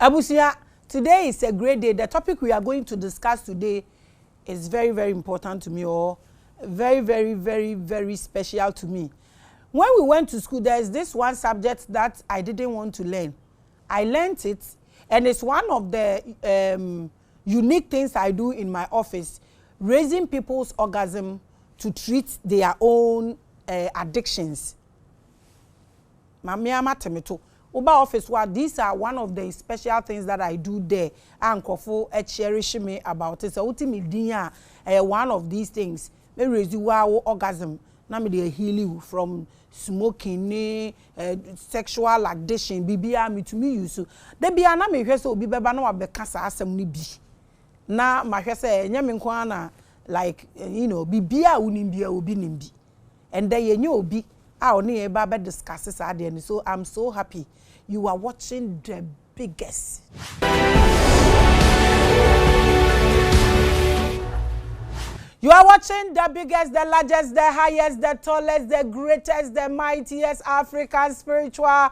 Abusia, today is a great day. The topic we are going to discuss today is very, very important to me, or very, very, very, very special to me. When we went to school, there is this one subject that I didn't want to learn. I learned it, and it's one of the unique things I do in my office, raising people's orgasm to treat their own addictions. Mamiama Temeto. Uba office, these are one of the special things that I do there. And Kofo cherish me about it. So ultimately, one of these things, me raise you orgasm. Na me dey heal you from smoking, sexual addiction. Bibia me to me use. De bia na me hwe so obi beba na wabeka sa asem ni bi. Na ma hwe se nyame nko na like bibia unimbia obi nimbi. And then ye nyo obi a oni e ba discuss this ade. So I'm so happy you are watching the biggest. You are watching the biggest, the largest, the highest, the tallest, the greatest, the mightiest African spiritual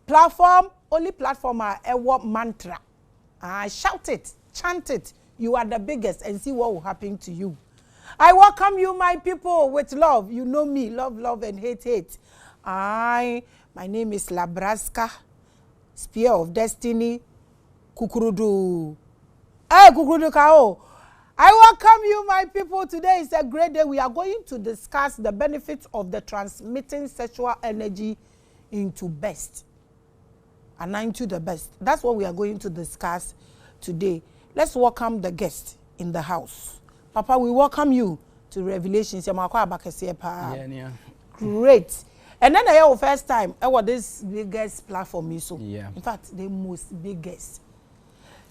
platform. Only platform a what mantra. Shout it, chant it. You are the biggest, and see what will happen to you. I welcome you, my people, with love. You know me, love, love, and hate, hate. My name is Labraska, Spear of Destiny, Kukurudu. Hey, Kukurudu Kao. I welcome you, my people. Today is a great day. We are going to discuss the benefits of the transmitting sexual energy into best. And into the best. That's what we are going to discuss today. Let's welcome the guest in the house. Papa, we welcome you to Revelations. Yeah. Great. And then I have first time I was this biggest platform. So yeah. In fact, the most biggest.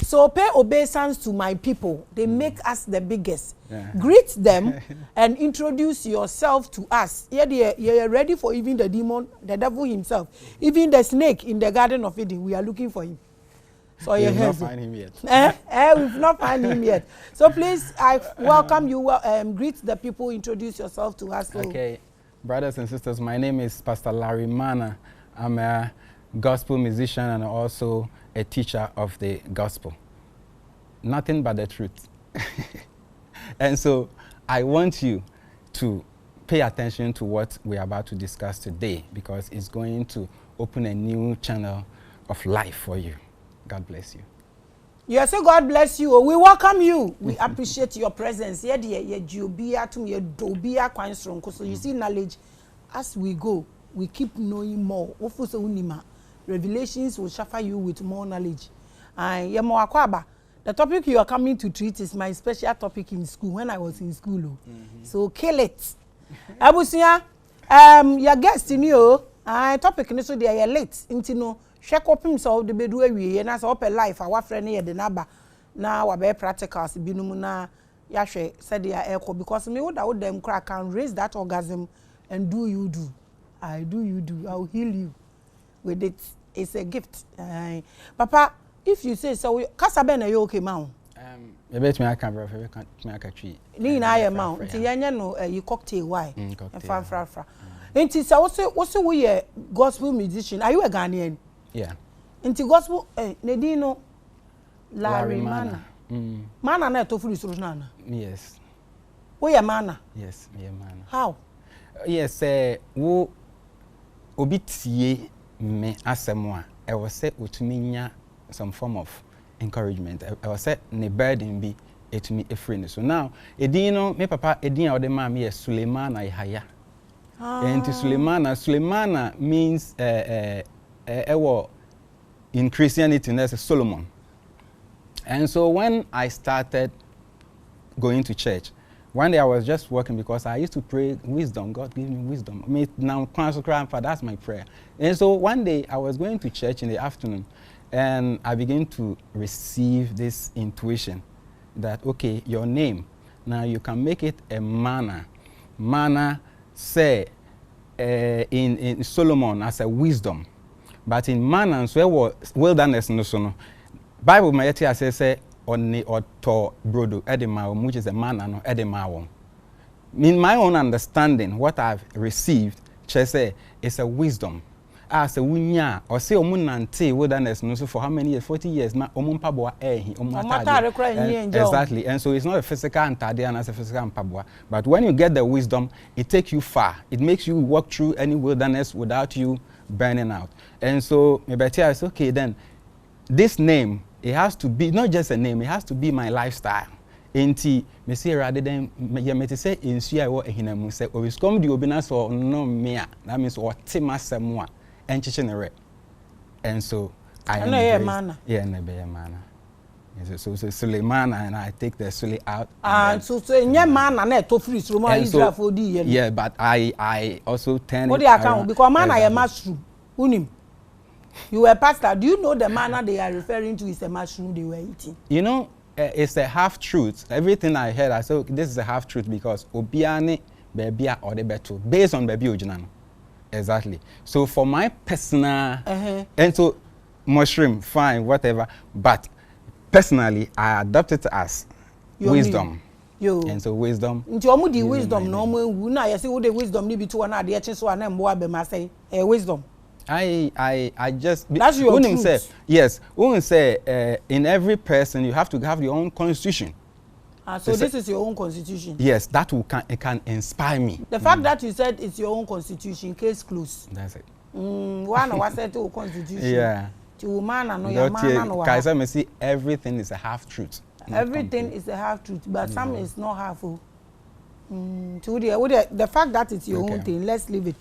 So pay obeisance to my people. They make us the biggest. Yeah. Greet them and introduce yourself to us. You're ready for even the demon, the devil himself. Even the snake in the Garden of Eden, we are looking for him. So we've not found him yet. We've not found him yet. So please, I welcome you. Greet the people. Introduce yourself to us. Okay, brothers and sisters, my name is Pastor Larry Mana. I'm a gospel musician and also a teacher of the gospel. Nothing but the truth. And so I want you to pay attention to what we're about to discuss today, because it's going to open a new channel of life for you. God bless you. Yes, God bless you. We welcome you. We appreciate your presence. So you see knowledge. As we go, we keep knowing more. Revelations will suffer you with more knowledge. The topic you are coming to treat is my special topic in school when I was in school. So kill it. Abusia, your guest in you, topic so they are late. Into check up himself the bedroom we and as up a life our friend here the number now we be practicals binumuna yahwe said they are echo because me would them crack and raise that orgasm and do you do. I do you do. I'll heal you with it. It's a gift. Papa, if you say so, Kasabe na you okay ma? You bet me I can bro, me I can tree. Ni na ya ma. Nti yanya no you cocktail why? Fra. Nti say what's we gospel musician? Are you a Ghanaian? Yeah. Nti gospel Nedino Larry Mana. Mana na to furu suru na. Yes. We are Mana? Yes, me a Mana. How? Yes, wo obi tie me asemo a was say utumi some form of encouragement. I was say ne burden be to me a friend. So now edino me papa edin ode ma me Suleimana Ihaya. And to Suleimana means in Christianity there's a Solomon. And so when I started going to church, one day I was just working because I used to pray wisdom. God give me wisdom. Now that's my prayer. And so one day I was going to church in the afternoon, and I began to receive this intuition that okay, your name now you can make it a manna. Manna say in Solomon as a wisdom, but in manna so wilderness no so no. Bible may say oni oto brodo edema, which is a manna no edema. In my own understanding, what I've received, say, is a wisdom. as a wunya or say omunante wilderness no so for how many years 40 years na omumpaboa exactly. And so it's not a physical antade and as a physical mpaboa, but when you get the wisdom it takes you far. It makes you walk through any wilderness without you burning out. And so maybe I say okay, then this name, it has to be not just a name, it has to be my lifestyle. Enti me say rather than me say insu I wo ehinamu say always come the obina so no mea, that means what timasem and chichenere. And so I am na be mana. So Suleiman, and I take the Sule out. So nye man na to free so ma Israel for di ye. Yeah, but I also turn what it account because man I mushroom. Unim. You were pastor. Do you know the manna they are referring to is a mushroom they were eating? You know, it's a half truth. Everything I heard, I said this is a half truth because obiane bebia or the better based on baby ojinano. Exactly. So for my personal and so mushroom, fine, whatever. But personally, I adopted it as wisdom. And so wisdom. Nti omu di wisdom no mo wu na ye say wo the wisdom ni bi to na de eche so na mbo abema say wisdom. I just that's your truth. Say, yes, wouldn't say in every person you have to have your own constitution. So this is your own constitution. Yes, that it can inspire me. The fact that you said it's your own constitution, case closed. That's it. One was said to constitution. Yeah. To man and no your man no. Kaisa me see everything is a half truth. Everything is a half truth, but some is not half. The fact that it's your own thing, let's leave it.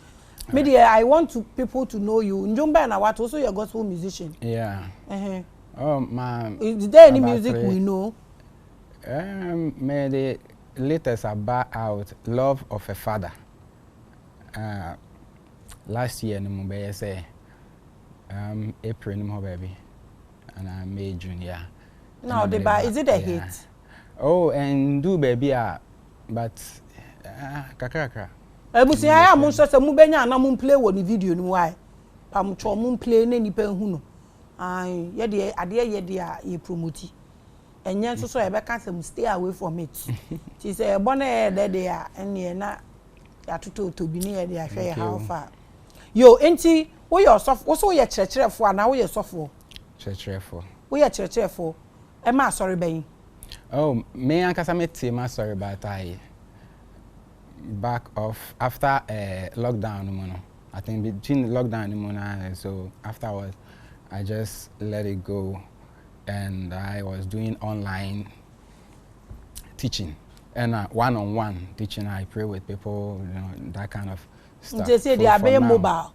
Media, I want people to know you. Njumba and what also you're a gospel musician. Yeah. Oh, ma'am. Is there any music we know? May the latest about out Love of a Father. Last year, no more say April, no more baby, and May, June, yeah. Now the is it a hit? Oh, and do baby, but kakaka. Ebusi aya mo so se mu benya na mo play wo ni video ni why pam cho mo play na nipa hu no ai ye de ade ye de a ye promote enye so e be can say stay away from it ti say ebo na e de a ene na ya toto to bi ni ye de a hwe how far yo enti wo ye sof wo so ye cherecherefo ana wo ye sofo cherecherefo wo ye cherecherefo e ma sorry ben oh me ankasa me ti ma sorry but I back off after lockdown, I think between lockdown so afterwards I just let it go and I was doing online teaching and one-on-one teaching. I pray with people, that kind of stuff. They say they are very mobile.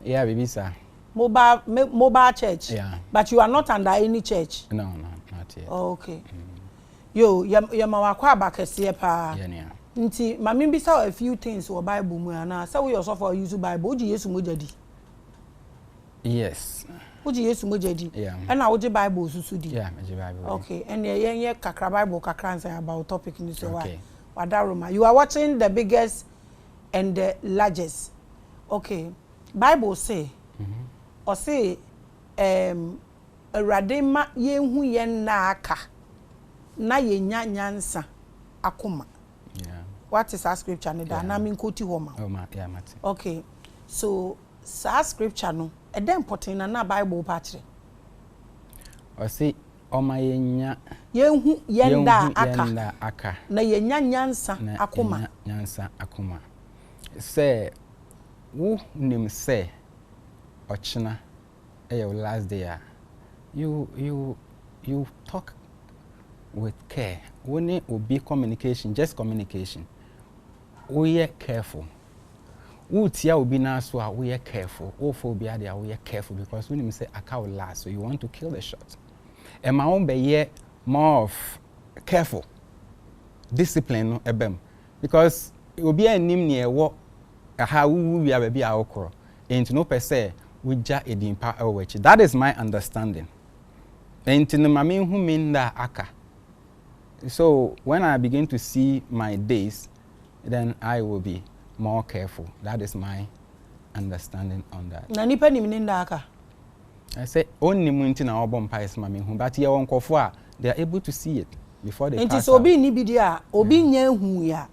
Yeah, baby sir. Mobile church. Yeah. But you are not under any church. No, not yet. Oh, okay. Yo, ya mawakwa bakese pa. Yeah. Nti mami bi say a few things wo Bible mu ana say we yourself use Bible oji Yesu mojadi. Yes. Oji Yesu mojadi. Yeah. And na oji Bible susu di. Yeah, oji Bible. Okay. And ye kakra Bible kakra say about topic ni so why. Wadaroma. You are watching the biggest and the largest. Okay. Bible say or say Awurade ma ye hu ye na aka na ye nya nyansa akoma. Yeah. What is our scripture? Na min koti homa. Oh ma, yeah, Mati. Okay. So, our scripture no, e dey important na Bible patri. O si o ma yenya yenhu yenda aka. Na yenya nyansa akoma. Nyansa akoma. Say wo nim say ochina e your last day you talk with care. When it will be communication, just communication. We are careful. Utia will be now so we are careful. Ophobia there we are careful because when you say aka will last, so you want to kill the shot. And my own be more of careful. Discipline no ebem. Because it will be a name near what how we are baby our okro. And no per se we ja edimpa awech. That is my understanding. And to the mami who mean that aka. So when I begin to see my days, then I will be more careful. That is my understanding on that. Na nipa ni mninda aka. I say only munti na obom pais mami hu, but ye won kofo they are able to see it before they pass. Enti so obi ni bidi a obi nya hu ya.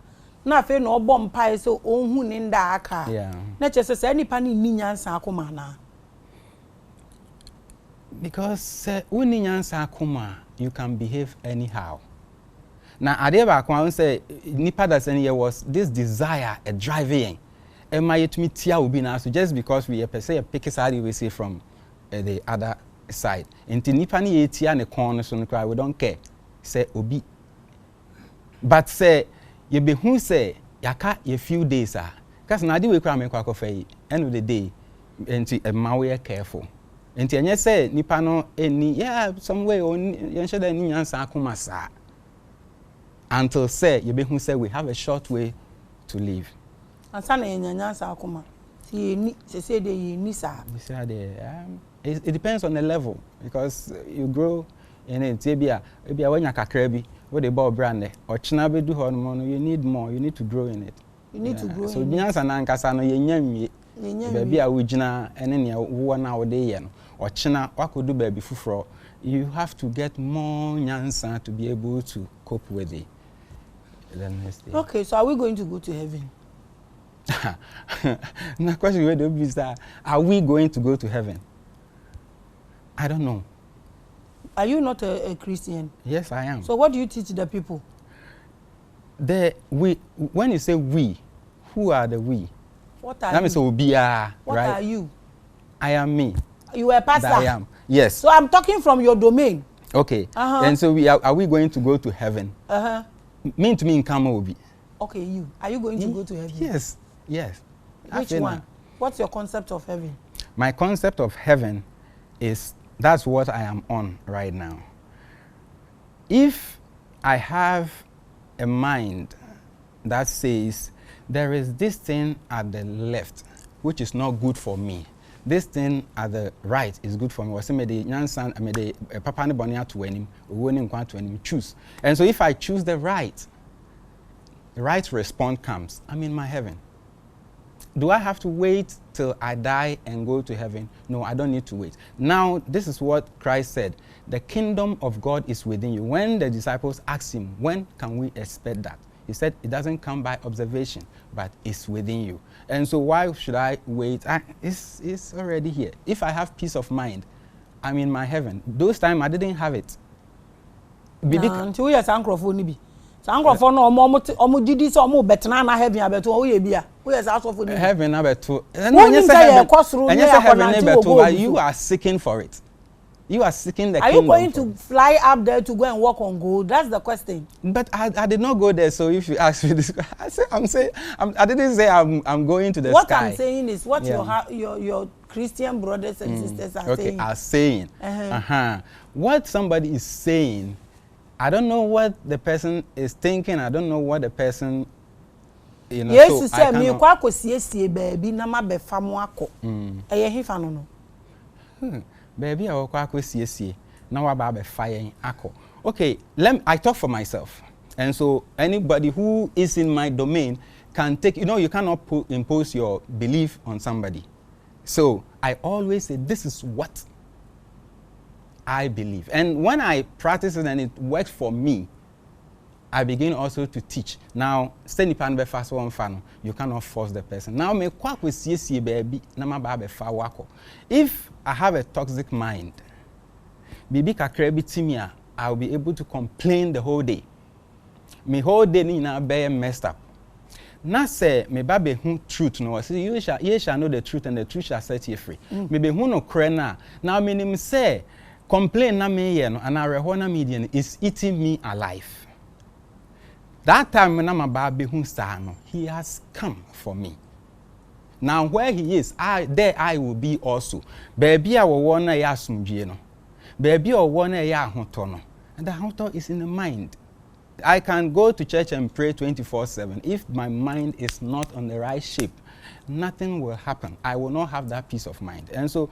Na afi na obom pais so onhu ni nda aka. Yeah. Na chese se nipa ni nyansa akoma na. Because uni nyansa kuma, you can behave anyhow. Now, adeba kwa say nipa that say there was this desire, a driving. Am I to meet tia ubi na so just because we per se pick side we say from the other side. Inti nipa ni tia ne corner so nkra we don't care. Say obi. But say you be who say yaka a few days because na di we kra me kwa kofa end of the day enti ma we careful. Enti enye say nipa no eni yeah some way on yen sheda ni nyansa akoma sa. Until say you be who say we have a short way to live. And sana nyansa akoma. See say dey ni sa. It depends on the level because you grow in it. Ebia when you kakra bi, what the ball brand or china be do hormone, you need more, you need to grow in it. You need to grow. So nyansa na nkasa no yenyam baby a wugina ene ne wo na wo de ye no or china wakodu baby fufuro, you have to get more nyansa to be able to cope with it. Okay, so are we going to go to heaven? The question where be that are we going to go to heaven? I don't know. Are you not a Christian? Yes, I am. So what do you teach the people? When you say we, who are the we? What are that means right? What are you? I am me. You are a pastor? That I am. Yes. So I'm talking from your domain. Okay. And so are we going to go to heaven? Mean to me in Kama Obi. Okay, you. Are you going to go to heaven? Yes. Yes. Which one? What's your concept of heaven? My concept of heaven is that's what I am on right now. If I have a mind that says there is this thing at the left which is not good for me, this thing at the right is good for me. Choose. And so if I choose the right response comes, I'm in my heaven. Do I have to wait till I die and go to heaven? No, I don't need to wait. Now, this is what Christ said. The kingdom of God is within you. When the disciples asked him, when can we expect that? He said, it doesn't come by observation, but it's within you. And so why should I wait? It's already here. If I have peace of mind, I'm in my heaven. Those times I didn't have it. Until we are Sankrofo Sankrofo no omo didi so omo betena na heaven abeto wo ye bia. We are Sankrofo ni. Heaven abeto. And you are seeking for it. You are seeking the kingdom. Are you going to fly up there to go and walk on gold? That's the question. But I did not go there. So if you ask me this, I didn't say I'm going to the what sky. What I'm saying is what your Christian brothers and sisters are saying. Are saying. What somebody is saying, I don't know what the person is thinking. I don't know what the person, Yes, so say me kwa kosiesie baby na ma be famo akọ. Eye hifa no no. Baby I kwa kosiesie na wa ba be fire akọ. Okay, I talk for myself. And so anybody who is in my domain can take, you cannot impose your belief on somebody. So I always say this is what I believe. And when I practice it and it works for me, I begin also to teach. Now, you cannot force the person. Now, if I have a toxic mind, I'll be able to complain the whole day. My whole day is messed up. Now say me babe truth no. See you shall know the truth and the truth shall set you free. Maybe who no krena. Now meaning say complain na me ye no and arehona median is eating me alive. That time when my baby who star no, he has come for me. Now where he is, I will be also. Baby I will wanna ya sumdie no. Baby I wanna ya hoto no. And the hoto is in the mind. I can go to church and pray 24/7. If my mind is not on the right shape, nothing will happen. I will not have that peace of mind. And so,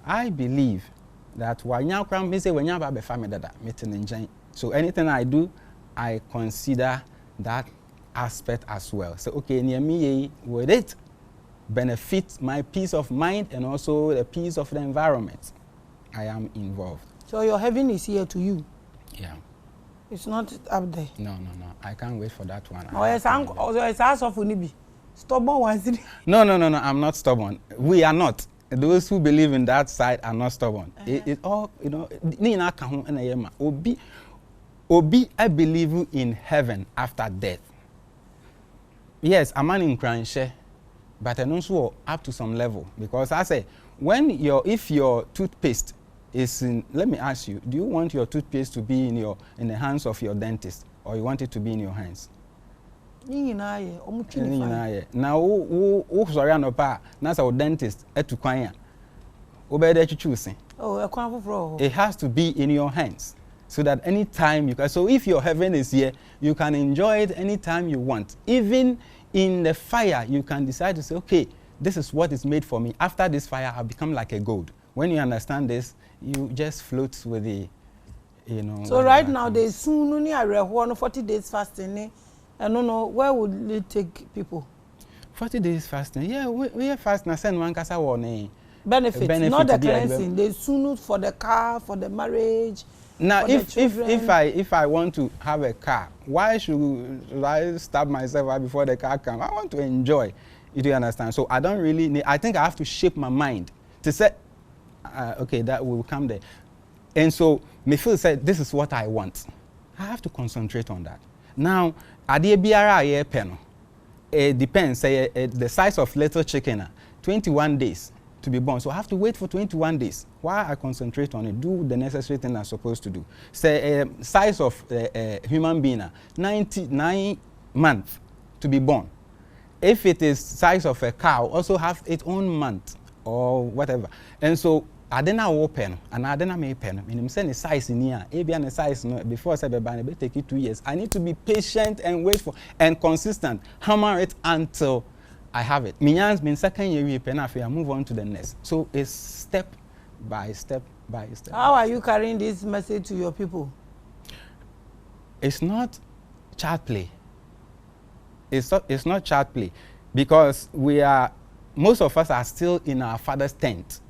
I believe that so anything I do, I consider that aspect as well. So okay, near me, would it benefit my peace of mind and also the peace of the environment? I am involved. So your heaven is here to you. Yeah. It's not up there. No. I can't wait for that one. It's house of Unibi. Stubborn ones. No. I'm not stubborn. We are not. those who believe in that side are not stubborn. It all, you know, Obi, I believe in heaven after death. Yes, a man in Kranche, but I also up to some level, because I say if your toothpaste is in, let me ask you, do you want your toothpaste to be in the hands of your dentist, or you want it to be in your hands? Now sorry anopa na say dentist etu kwan ya obede choosing. It has to be in your hands, so that anytime you can. So if your heaven is here, you can enjoy it anytime you want. Even in the fire, you can decide to say, okay, this is what is made for me. After this fire, I'll become like a gold. When you understand this, you just float with the, you know. So right now, they soon only are 40 days fasting. I don't know, where would it take people? 40 days fasting. Yeah, we are fasting. I send one kasa warning. Benefits, not the cleansing. They soon for the car, for the marriage. Now, if I want to have a car, why should I stab myself before the car comes? I want to enjoy. You do understand? So I don't really need. I think I have to shape my mind to say, okay, that will come there. And so me feel said, this is what I want. I have to concentrate on that. Now, it depends. Say the size of little chicken, 21 days to be born. So I have to wait for 21 days. Why I concentrate on it, do the necessary thing I'm supposed to do. Say size of human being, 99 months to be born. If it is size of a cow, also have its own month or whatever. And so I didn't open and I didn't make pen. I'm saying the size in here. The size before I say it take it 2 years. I need to be patient and wait for and consistent. Hammer it until I have it. Minyan's been second year pen after I move on to the next. So it's step by step by step. How are you carrying this message to your people? It's not child play. It's not child play, because most of us are still in our father's tent.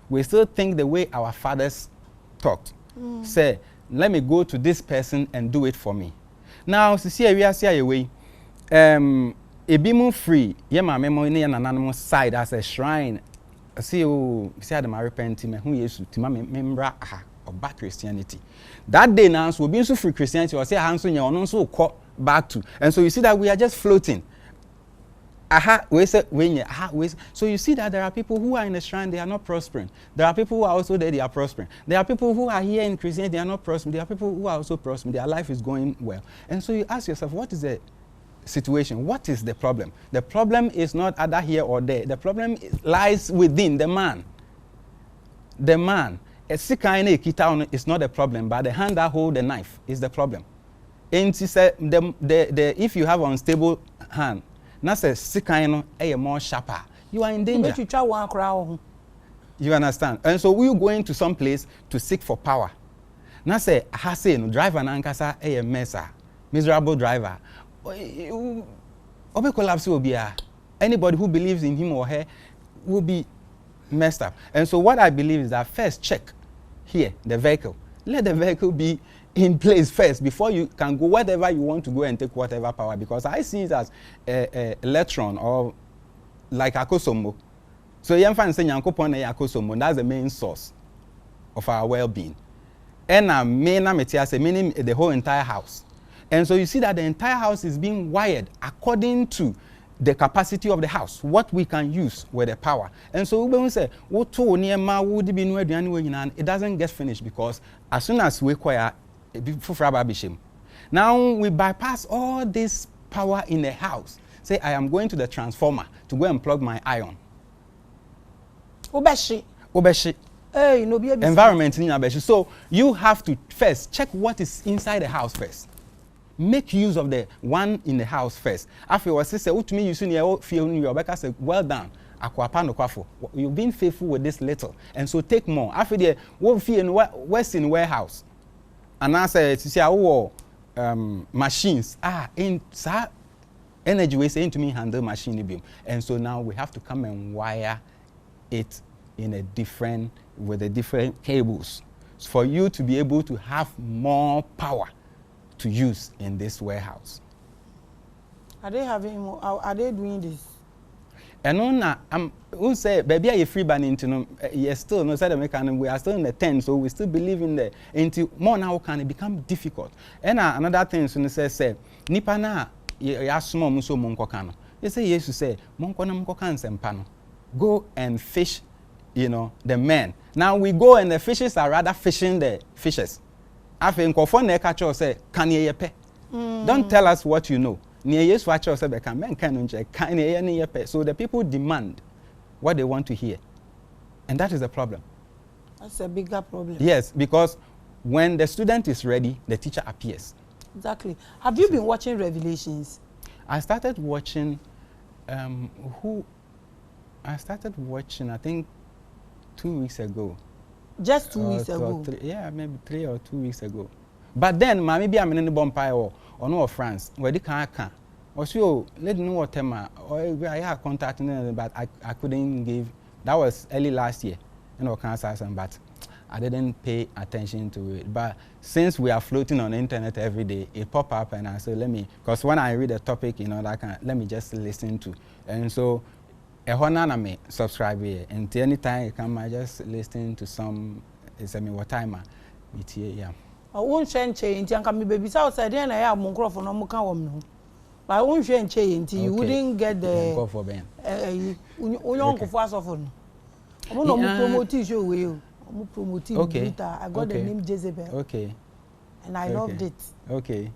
We still think the way our fathers talked. Say, let me go to this person and do it for me. Now, see we are see away. A be free. Yeah, my memory in an anonymous side as a shrine. See you see the repenting who is to my member of back Christianity. That day now will be so free Christianity or say hands on your own so call back to. And so you see that we are just floating. So you see that there are people who are in the shrine, they are not prospering. There are people who are also there, they are prospering. There are people who are here in Christianity, they are not prospering. There are people who are also prospering, their life is going well. And so you ask yourself, what is the situation? What is the problem? The problem is not either here or there. The problem lies within the man. The man. A sick is not the problem, but the hand that holds the knife is the problem. And she said, if you have an unstable hand, not a sick more sharper, you are in danger. You understand? And so we are going to some place to seek for power. Now say, no driver nankasa a messer, miserable driver. Collapse will be anybody who believes in him or her will be messed up. And so what I believe is that first check here the vehicle. Let the vehicle be in place first before you can go wherever you want to go and take whatever power, because I see it as a electron or like akosomo. So you find saying akosomo, that's the main source of our well-being. And meaning the whole entire house. And so you see that the entire house is being wired according to the capacity of the house, what we can use with the power. And so when we say, it doesn't get finished, because as soon as we acquire, now we bypass all this power in the house. Say, I am going to the transformer to go and plug my iron. Obeshi. Hey, no, environment in Abeshi. So you have to first check what is inside the house first. Make use of the one in the house first. After what sister, to me, you see your feel your back. I say, well done. You've been faithful with this little, and so take more. After the what feel in Western warehouse. And I said, to see machines in energy we say to me handle machine beam. And so now we have to come and wire it in a different with the different cables for you to be able to have more power to use in this warehouse. Are they doing this? And on who say baby are free ban into no yes still no said American we are still in the 10 so we still believe in the into more now can it become difficult. And another thing so say nipa na ya small muso monkoka no. You say yes to say monko na monkoka nsempa no. Go and fish, you know, the men. Now we go and the fishes are rather fishing the fishes. I think nkofo na catch us say can ye pe. Don't tell us what you know. So the people demand what they want to hear. And that is the problem. That's a bigger problem. Yes, because when the student is ready, the teacher appears. Exactly. Have you been watching Revelations? I started watching, I think 2 weeks ago. Just 2 weeks ago? Yeah, maybe 3 or 2 weeks ago. But then, maybe I'm in the Bompire or no France, where they can't. Also, let know what tema or I had contact, but I couldn't give. That was early last year, cancer, but I didn't pay attention to it. But since we are floating on the internet every day, it pop up and I said, because when I read a topic, let me just listen to. And so, me subscribe here, and anytime you come, I just listen to some. It's what time it here, yeah. I won't change until I baby outside and I have microphone no more come. But I won't change until you wouldn't get the go for Ben. Uncle for us often. I'm not promoting show with you. I'm promoting. Okay. I got the name Jezebel. Okay. And I loved it. Okay.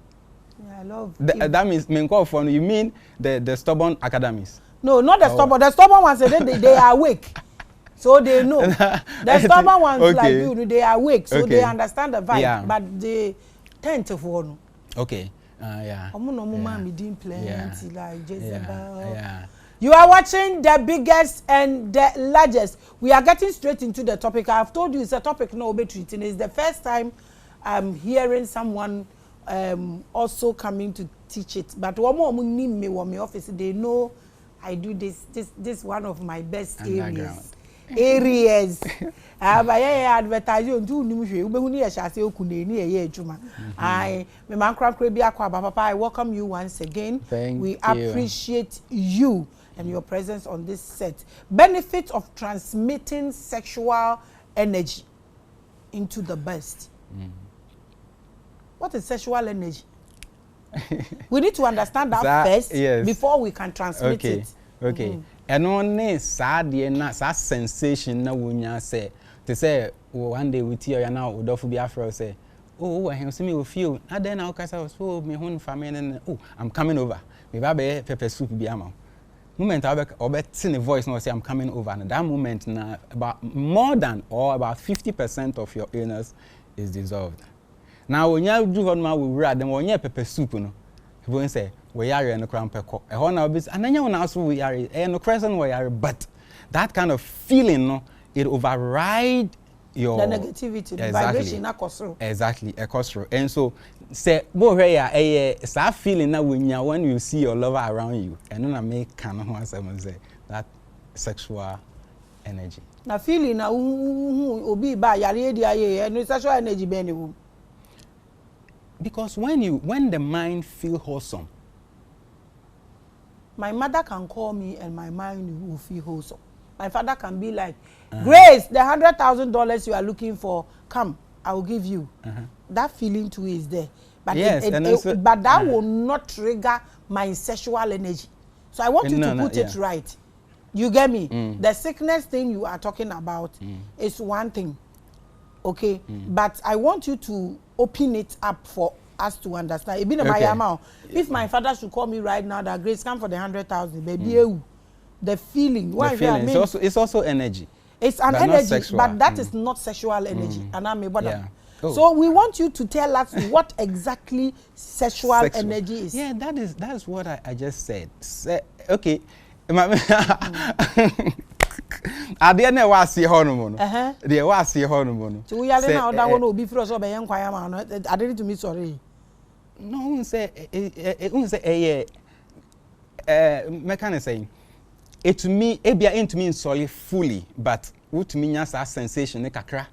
Yeah, I love that means Menko you mean the stubborn academies? No, not the stubborn. The stubborn ones they are awake. So they know. The stubborn ones like you, they are awake, so they understand the vibe. Yeah. But they tend to follow. Okay. Yeah. Like Jezebel. Yeah. You are watching the biggest and the largest. We are getting straight into the topic. I have told you it's a topic no be treating. It's the first time I'm hearing someone also coming to teach it. But one more need me my office. They know I do this one of my best areas. Advertise you do I welcome you once again. We appreciate you and your presence on this set. Benefit of transmitting sexual energy into the best. What is sexual energy? We need to understand that first before we can transmit it. Okay. And only sad na sad sensation na wunya say to say one day with you now would offer be afro say oh I see me with you and then I so me home family and oh I'm coming over me babe pepper soup be ama moment I be the voice now say I'm coming over and that moment na about more than or about 50% of your illness is dissolved. Now when you do on my we read them when you pepper soup no people say we are in the crown peko. And then you also we are in the crescent we are, but that kind of feeling, no, it override your the negativity, the vibration, exactly, a cost. And so, say, start feeling that when you see your lover around you, and then I make kind of say that sexual energy. Now feeling na obi ba yare dia no sexual energy be any. Because when the mind feel wholesome. My mother can call me and my mind will feel wholesome. My father can be like, Grace, the $100,000 you are looking for, come, I will give you. That feeling too is there. But, but that will not trigger my sexual energy. So I want you to put it right. You get me? The sickness thing you are talking about is one thing. Okay? But I want you to open it up for us to understand. If my father should call me right now that Grace come for the 100,000, baby, the feeling. It's also energy. It's an energy, but that is not sexual energy. And so we want you to tell us what exactly sexual energy is. Yeah, that is what I just said. Okay. I didn't want to see hormone. They want to see hormone. So we are now that one will be for us over young choir man. I didn't to me sorry. No, say mechanic saying it to me, into me solely fully, but what to me as a sensation, kakra.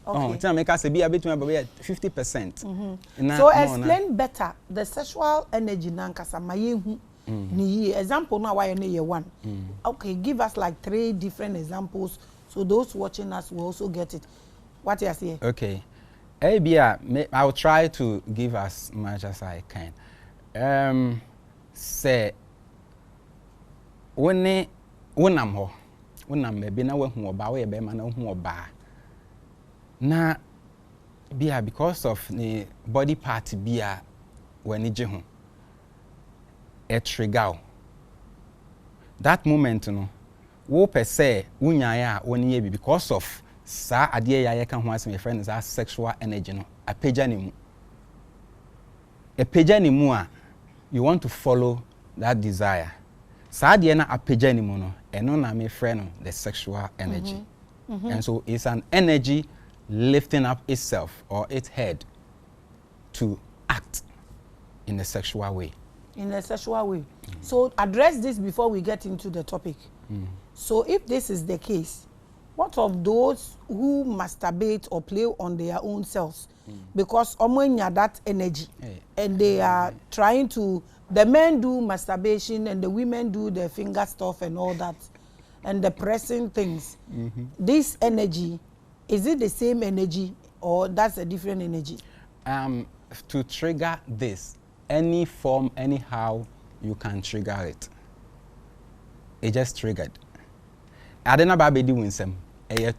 Oh, tell me, say be a bit 50%. So explain better the sexual energy nankasa mayehu Ni example now why you one. Okay, give us like 3 different examples so those watching us will also get it. What you say? Okay. I'll try to give as much as I can. Say when unam maybe na we hu oba we be ma na hu oba na bia because of the body part bia when je ho a trigger that moment no wo per se unyaya woni ye because of sa ade ya ye kan ho asem friend is that sexual energy no apeja ni mu a you want to follow that desire sa ade na apeja ni mu no eno na me friend no the sexual energy and so it's an energy lifting up itself or its head to act in a sexual way. In a sexual way. So address this before we get into the topic. So if this is the case, what of those who masturbate or play on their own selves? Because omwenya that energy and they are trying to, the men do masturbation and the women do the finger stuff and all that and the pressing things. This energy, is it the same energy or that's a different energy? To trigger this, any form, anyhow, you can trigger it. It just triggered. I don't know about baby winsem.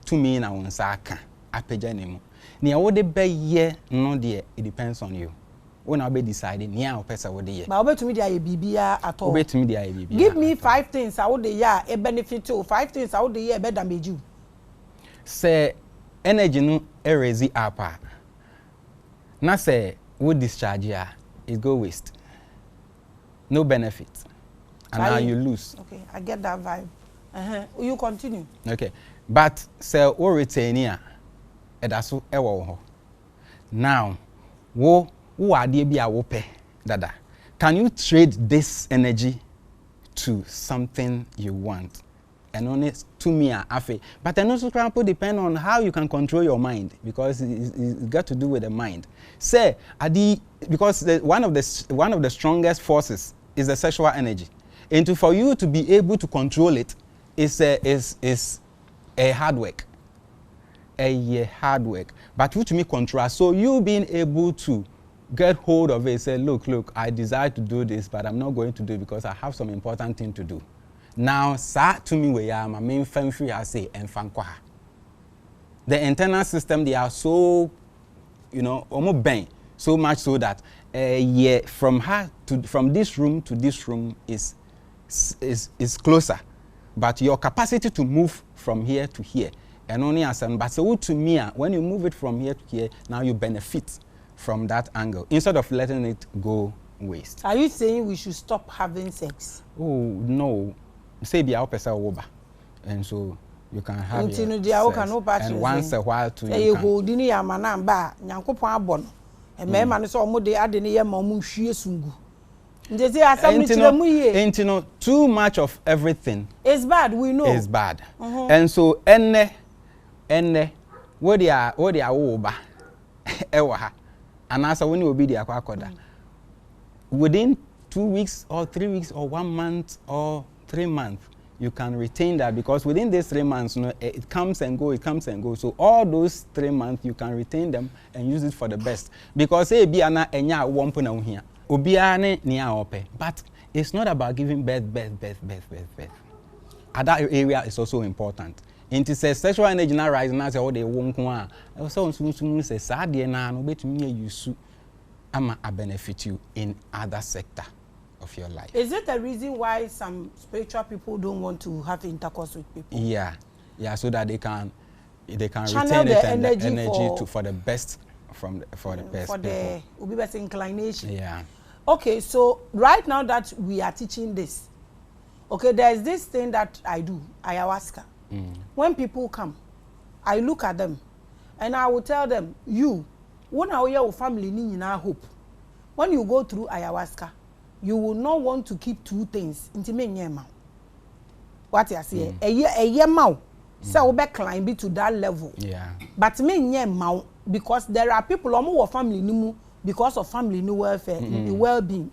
To me na wonsaka apeja nemu. Ni awode be ye no de it depends on you. When I be deciding nia opesa wode ye. Ba obetumi de aye bibia at all. Obetumi de aye bibia. Give me 5 things I would ya e benefit you. 5 things I would ye be damage you. Say energy no erase up. Na say we discharge ya, it go waste. No benefit. And now you lose. Okay, I get that vibe. You continue. Okay. But say we retain here. Edaso ewo ho. Now, wo ade bia wo pe dada. Can you trade this energy to something you want? And only to me afe. But then also depend on how you can control your mind because it's got to do with the mind. Say because one of the strongest forces is the sexual energy. And for you to be able to control it is a hard work. A hard work. But you to me control. So you being able to get hold of it, say, look, I desire to do this, but I'm not going to do it because I have some important thing to do. Now, sa to me we are my main free I say and fankwa. The internal system they are so, almost bang so much so that from this room to this room is closer, but your capacity to move from here to here and only as but so to me when you move it from here to here now you benefit from that angle instead of letting it go waste. Are you saying we should stop having sex? Oh no. Say be our person over, and so you can have sex. And once a while to you can. You hold and me man so mo de ade ne ye ma mo hwie sungu. Nje say asam chire mu ye. And too much of everything. It's bad, we know. It's bad. And so enne what they are over ewa ha. And as when you be the akwakoda. Within 2 weeks or 3 weeks or 1 month or 3 months, you can retain that because within these 3 months, it comes and goes. So all those 3 months, you can retain them and use it for the best. Because but it's not about giving birth. That area is also important. And it says sexual energy now rising as all they won't want. Also, say sad na no bet me use ama a benefit you in other sector of your life. Is it a reason why some spiritual people don't want to have intercourse with people? Yeah, so that they can channel retain the energy for the best for the best for the best inclination. Yeah. Okay, so right now that we are teaching this, okay, there's this thing that I do, ayahuasca. When people come, I look at them and I will tell them, you, when our family need hope. When you go through ayahuasca, you will not want to keep 2 things. What I say, a year mouth, so we climb to that level. Yeah. But me mouth because there are people who family nimu because of family no welfare, the well-being.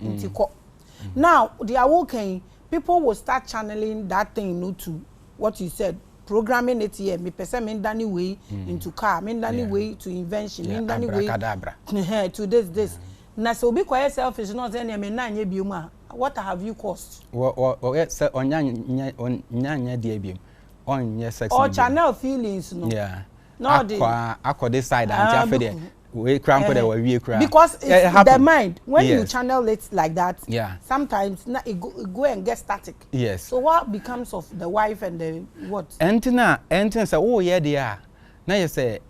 Now, the awoken, people will start channeling that thing to what you said, programming it here. Me person mean any way into car, mean any way to invention, mean any way to this. Na so be quite selfish, not any me na nye bioma. What have you caused? Well, say onya dia biom. On sex. Or channel feelings, no. Yeah. No, this side and after we cramp we cry. Because it's the mind. When you channel it like that, sometimes it go and get static. Yes. So what becomes of the wife and the what? Enten say, oh yeah, they are. Now you say,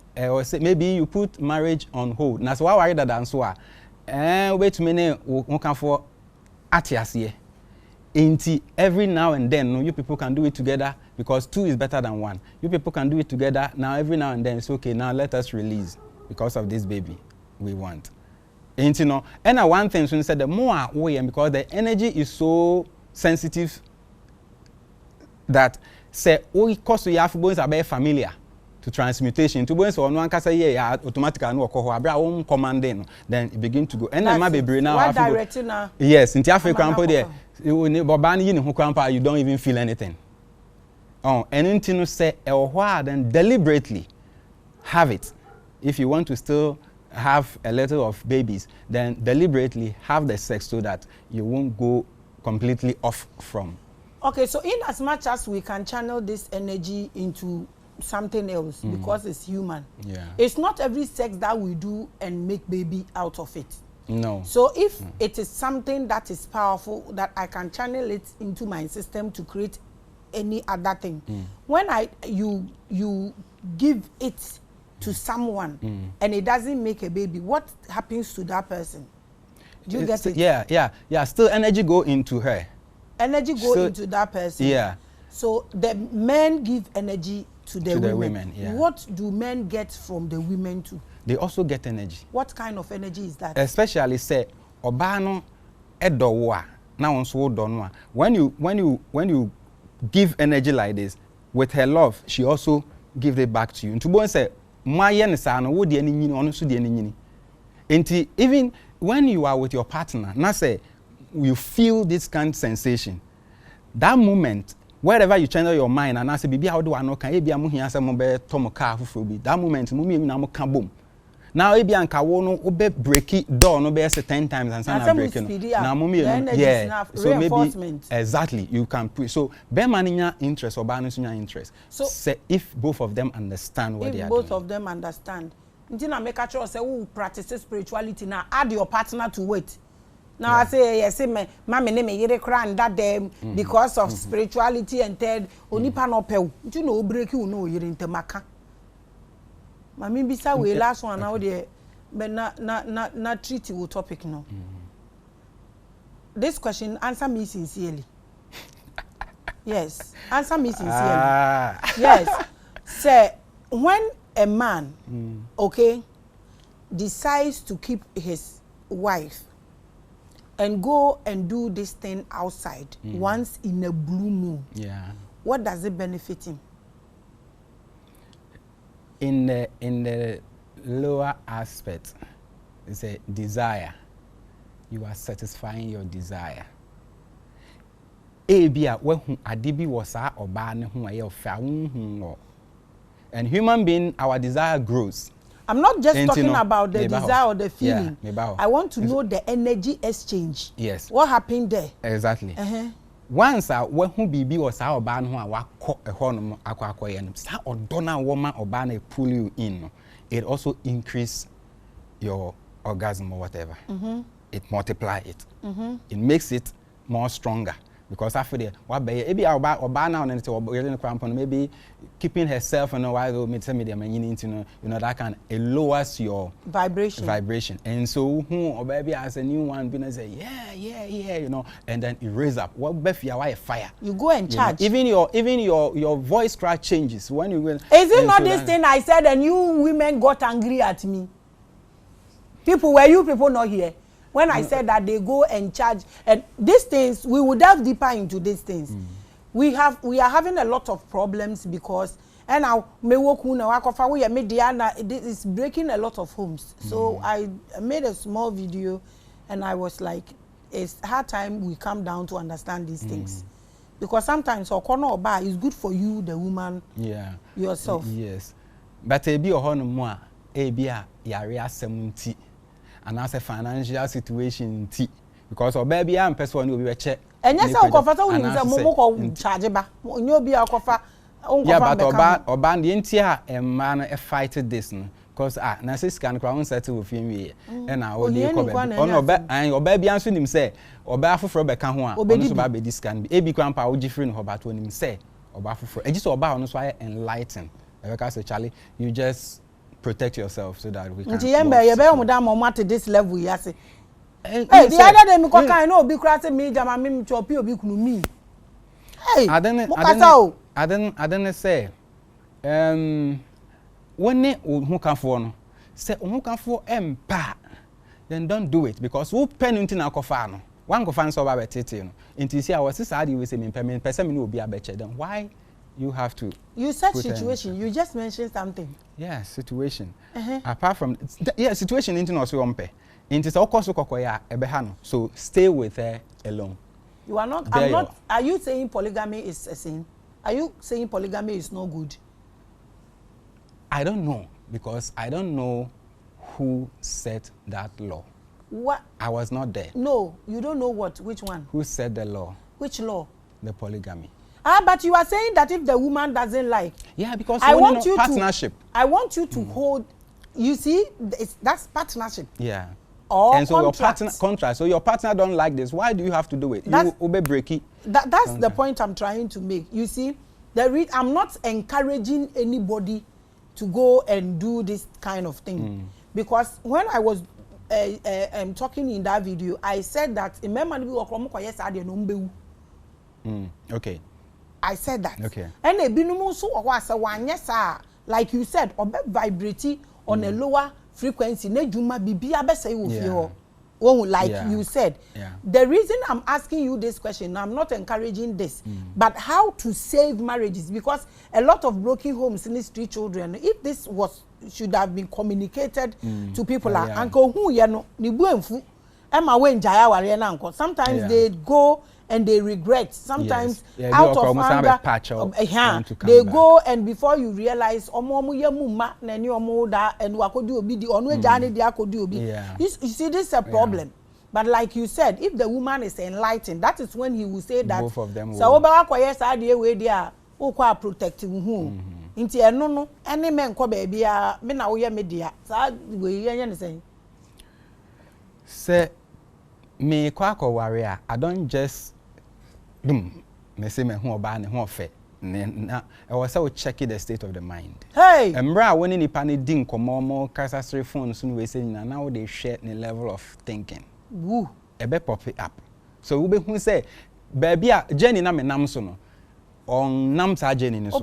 maybe you put marriage on hold. Now so why worry that and so wait a minute, we can for atiasie. Every now and then, no, you people can do it together because 2 is better than 1. You people can do it together. Now every now and then it's okay. Now let us release because of this baby we want. And one thing so said the more we because the energy is so sensitive that say we cause we have boys are very familiar to transmutation. To boys on one can say yeah automatically no call abra commanding then it begin to go. And then my baby now what directing now? Yes, in Africa there you don't even feel anything. Oh, and until say then deliberately have it. If you want to still have a little of babies, then deliberately have the sex so that you won't go completely off from. Okay, so in as much as we can channel this energy into something else because it's human, it's not every sex that we do and make baby out of it. No. So if it is something that is powerful that I can channel it into my system to create any other thing, when you give it to someone and it doesn't make a baby, what happens to that person? Do you get it? Yeah. Still energy go into her. Energy go into that person. Yeah. So the men give energy to the women. Yeah. What do men get from the women too? They also get energy. What kind of energy is that? Especially say obano edowa na onso donwa. When you give energy like this with her love, she also gives it back to you. Ntubo say even when you are with your partner, now say you feel this kind of sensation. That moment, wherever you channel your mind, and I say, "Baby, how do I know? Can you be a muhi asa mo be tomo car fufubi?" That moment, mumi na mo kan boom. Now, if you anka wono obe break it door no be 10 times and sana break it. Now, mumi so maybe exactly you can put so be maninya interest or banusunya interest. So say if both of them understand what they are doing. If both of them understand, until I make a choice say who practices spirituality now, add your partner to it. Now I say yes, me name yere kran that them because of spirituality and third oni pa no pe. You know break you no yere ntemaka. Mami bisa we last one now there but na treaty with topic no. This question answer me sincerely. Yes, answer me sincerely. Yes. Say when a man decides to keep his wife and go and do this thing outside once in a blue moon. What does it benefit him? In the lower aspect, it's a desire. You are satisfying your desire. And human being, our desire grows. I'm not just talking about the desire or the feeling. Yeah, I want to know the energy exchange. Yes. What happened there? Exactly. Once when who be was our ban who are a horn aquaquarium, or donna woman or ban pull you in, it also increase your orgasm or whatever. It multiply it. It makes it more stronger. Because after the what maybe our now and maybe keeping herself and a while that can it lowers your vibration. And so who baby as a new one been say yeah and then it raise up what befi a fire you go and charge even your voice crack changes when you will. Is it not so this thing I said and you women got angry at me? People not here? When I said that they go and charge, and these things, we will delve deeper into these things. We are having a lot of problems because, and now this is breaking a lot of homes. So I made a small video, and I was like, it's hard time we come down to understand these things. Because sometimes okono oba is good for you, the woman, yourself. Yes. But ebi ohono mo a ebi a yare asem nti and as a financial situation nti because oba bia person obi be che. Enya se okofa we nim say mo ko charge ba. Onye obi akofa yeah, but oba the nti a man e fight this no because na say scan kwa won settle with him and na o dey ko be ono oba bia nso nim say oba afoforo be ka ho a ono so ba be scan bi ebi kwampa o gifri no hoba to nim say oba afoforo eji so oba ono so ay enlighten because Charlie you just protect yourself so that we can nti yembe ye be o da mo at this level ya say hey the other day me ko kan no obi kra say me jama me chopi obi kunu mi hey I don't say when who can for no say who can for empa then don't do it because who pen into na kofa no one go fan so ba betete no into see our sister we say me person me no obi abeche then why you have to you said situation you just mentioned something yeah situation apart from situation into no so ompe into so koso kokoya ebeha no so stay with her alone you are not I'm not are you saying polygamy is a sin? Are you saying polygamy is no good? I don't know because I don't know who set that law. What? I was not there. No, you don't know what? Which one? Who set the law? Which law? The polygamy. But you are saying that if the woman doesn't like. Yeah, because I want you partnership. I want you to hold. You see, that's partnership. Yeah. Or and so contract. your partner contract. So your partner don't like this. Why do you have to do it? You obey breaky. That's the point I'm trying to make. You see, I'm not encouraging anybody to go and do this kind of thing because when I was talking in that video, I said that okay. I said that. Okay. And like you said, vibrating on a lower frequency. Like you said. The reason I'm asking you this question, I'm not encouraging this, but how to save marriages, because a lot of broken homes in these three children, if this should have been communicated to people, sometimes they go and they regret. Sometimes out of anger, they go and before you realize, you see, this is a problem. But like you said, if the woman is enlightened, that is when he will say that. Both of them so protective no any men ko baby me na wo ye media we yen say me kwa warrior I don't just me say me ho oba ne ho fe na I was so checking the state of the mind. Hey Embra when nipa ne din komomo kasasre phone so we say na now they share the level of thinking. Woo Ebe pop it up. So we be hu say baby a journey na me nam so no on nam sa journey ni so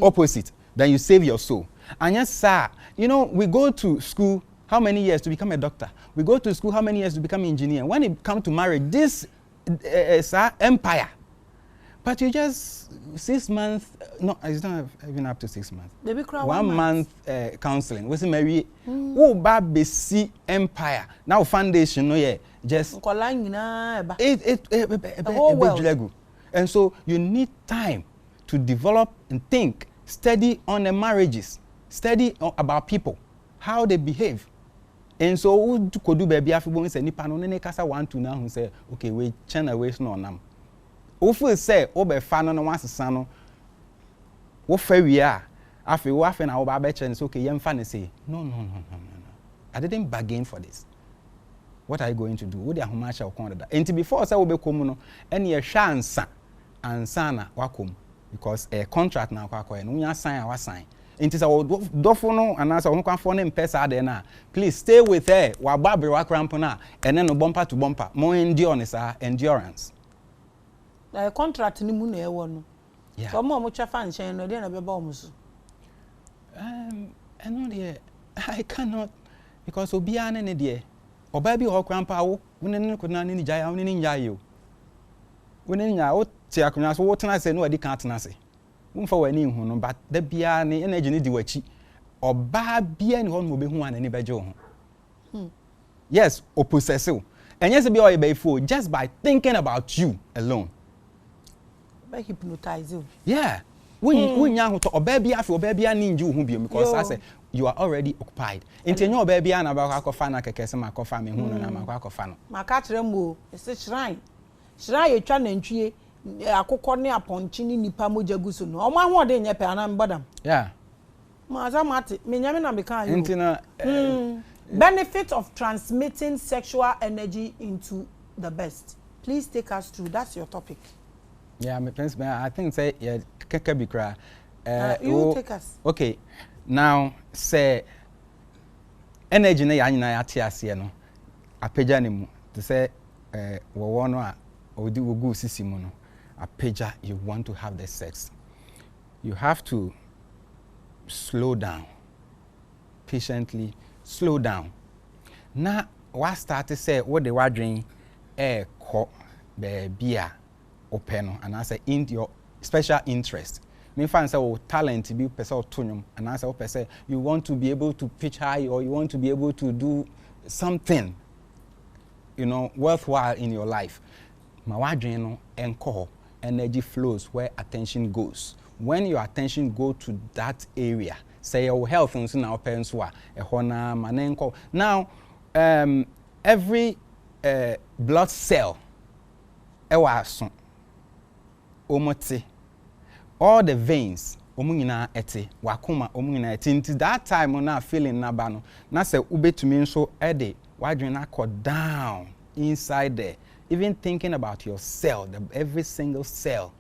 opposite then you save your soul. And yes sir, you know we go to school how many years to become a doctor? We go to school how many years to become an engineer? When it comes to marriage, this empire. But you just 6 months, no, it's not even up to 6 months. 1 month counseling. What's marry? Oh, baby, see empire. Now foundation, no, yeah, just it. And so you need time to develop and think, study on the marriages, study about people, how they behave. And so who could do baby afi bo say nipa no ne kasa 1 2 na hu say okay we chen away no nam. Wo fu say wo be fa no no wasesa no wo fa wi a afi wo afi na wo ba be chen so okay yem fa ne say no. I didn't bargain for this. What are you going to do? Wo dey ahoma cha wo kon da. And before say wo be kom no ene ye hwa ansa na wakom because a contract na akwa no nya sign a wa sign. It is our dofono and as on conform in pesa na. Please stay with her while Barbara Wakrampona and then bumper to bumper. More endurance. The contract ni mu na ewo no. Yeah. So mo cha fan chen no dey na be ba omusu. I cannot because obia na ne de. Oba bi ho krampa wo wonene ko na ne jaya wonene nya yo. Wonene nya wo ti akonya so wo tena se no adi kan tena se. Wonfa wani hu no but da bia ne energy ne di wachi oba bia ne ho no be hu an ne beje ho. Yes, o possessive And yes, be all before just by thinking about you alone. By hypnotize you. Yeah. When you to baby after baby need you because I say you are already occupied. Into your baby and about Akofana Kakesama Kofa me Huno and Makofano. My catremo is a shrine. Shrine a chan and tree, a cocone upon chini nipamu jagusu. No one more day in your panam badam. Yeah. Mazamati, Minyamina became benefit of transmitting sexual energy into the best. Please take us through. That's your topic. Yeah, I think say yeah, Kekabikra. You take us. Okay. Now say energy na yanyina atiase no. Apeja ne mu. To say wo wono a odi wogu sisi mu no. Apeja, you want to have the sex. You have to slow down. Patiently slow down. Now what start to say what they were doing ko beer open and I say in your special interest. Me find say talent be person tonium and I say you want to be able to pitch high or you want to be able to do something worthwhile in your life. Ma wadwen no energy flows where attention goes. When your attention go to that area, say your health and now parents wa ehona manenko. Now every blood cell ewa so omote all the veins omunyina ete wakoma omunyina ete until that time on na feeling na ba no na say ubetumi nso ede wadwen na down inside there, even thinking about your cell, every single cell